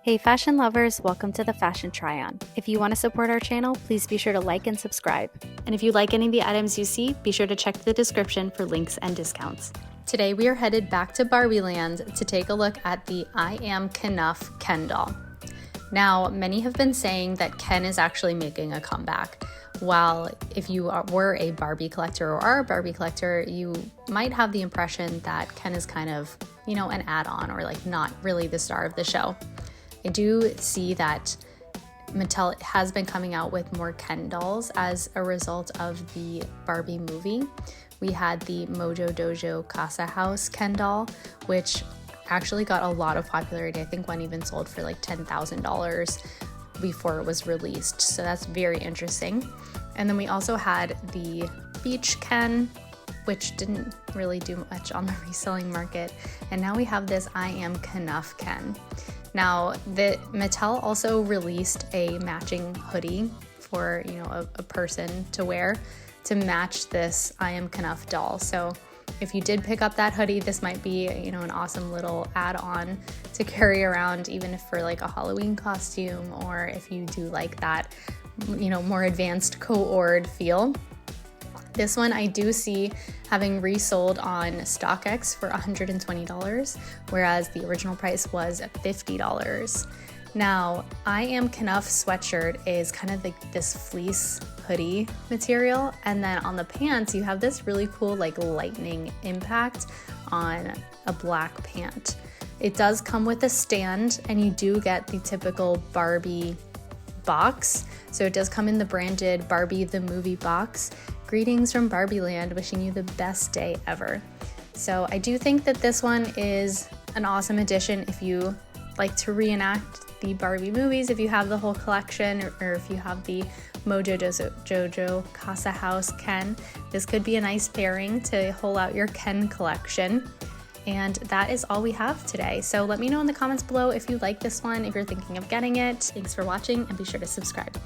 Hey fashion lovers, welcome to the Fashion Try-On. If you want to support our channel, please be sure to like and subscribe. And if you like any of the items you see, be sure to check the description for links and discounts. Today we are headed back to Barbie Land to take a look at the I Am Kenough Ken doll. Now, many have been saying that Ken is actually making a comeback. While if you were a Barbie collector or are a Barbie collector, you might have the impression that Ken is kind of, an add-on or like not really the star of the show. I do see that Mattel has been coming out with more Ken dolls as a result of the Barbie movie. We had the Mojo Dojo Casa House Ken doll, which actually got a lot of popularity. I think one even sold for like $10,000 before it was released. So that's very interesting. And then we also had the Beach Ken, which didn't really do much on the reselling market. And now we have this I Am Kenough Ken. Now, the Mattel also released a matching hoodie for, a person to wear to match this I Am Kenough doll. So if you did pick up that hoodie, this might be, an awesome little add-on to carry around, even if for like a Halloween costume, or if you do like that, more advanced co-ord feel. This one I do see having resold on StockX for $120, whereas the original price was $50. Now, I Am Kenough sweatshirt is kind of like this fleece hoodie material, and then on the pants you have this really cool like lightning impact on a black pant. It does come with a stand, and you do get the typical Barbie box. So it does come in the branded Barbie The Movie box. Greetings from Barbie Land, wishing you the best day ever. So I do think that this one is an awesome addition if you like to reenact the Barbie movies, if you have the whole collection, or if you have the Mojo Jojo Casa House Ken. This could be a nice pairing to whole out your Ken collection. And that is all we have today. So let me know in the comments below if you like this one, if you're thinking of getting it. Thanks for watching, and be sure to subscribe.